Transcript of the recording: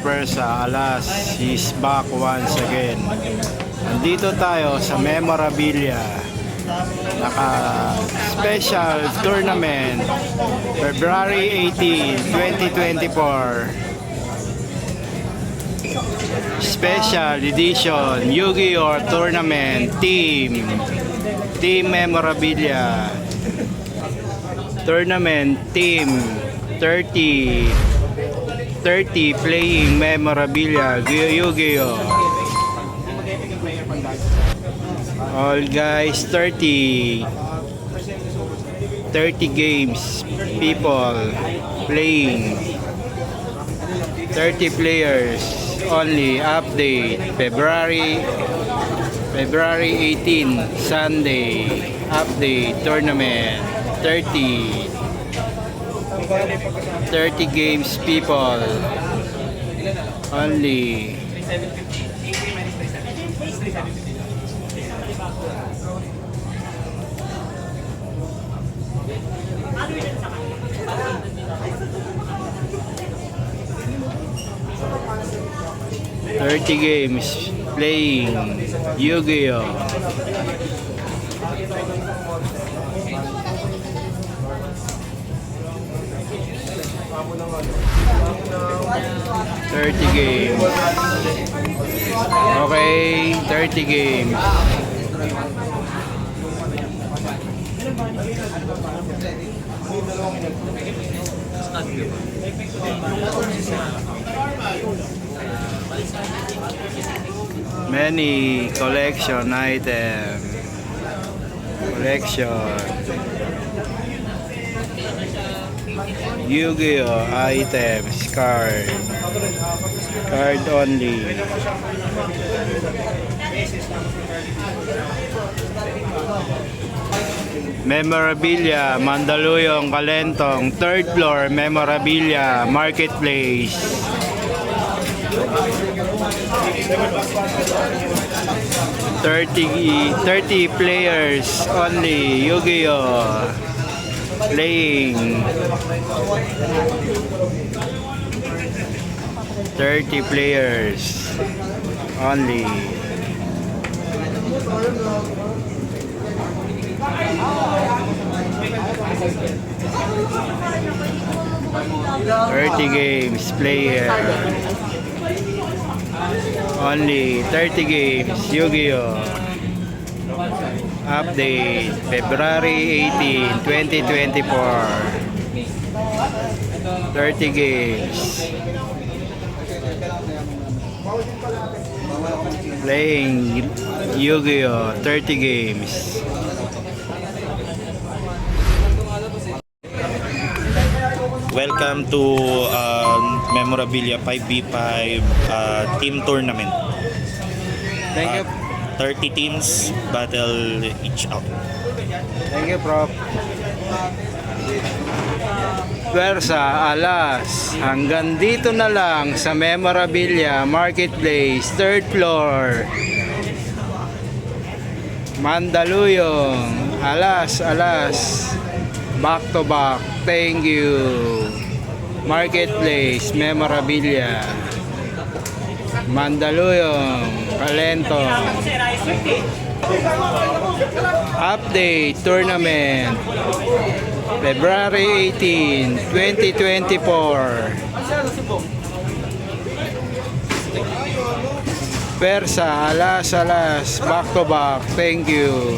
Persa, alas, he's back once again. Nandito tayo sa memorabilia. Naka-special tournament, February 18, 2024. Special edition, Yu-Gi-Oh! Tournament Team Memorabilia. Tournament Team 30 playing memorabilia Yu-Gi-Oh! All guys, 30 games, people playing, 30 players only. Update February 18 Sunday. Update tournament 30 games, people only. Thirty games playing Yu-Gi-Oh! $30 games. Okay, 30 games. Many collection item. Yu-Gi-Oh! Items, card only. Memorabilia, Mandaluyong, Calentong, 3rd floor, Memorabilia, Marketplace. $30 players only, Yu-Gi-Oh! Playing. 30 players only. $30 games player only. 30 games Yu-Gi-Oh! Update February 18, 2024. 30 games playing Yu-Gi-Oh! 30 games. Welcome to Memorabilia 5v5 team tournament. Thank you. 30 teams battle each out. Thank you, Prof. Persa, alas, hanggang dito na lang sa Memorabilia Marketplace, 3rd floor, Mandaluyong. Alas, back to back. Thank you. Marketplace Memorabilia, Mandaluyong, Calentong. Update tournament February 18, 2024. Persa, alas, back to back. Thank you.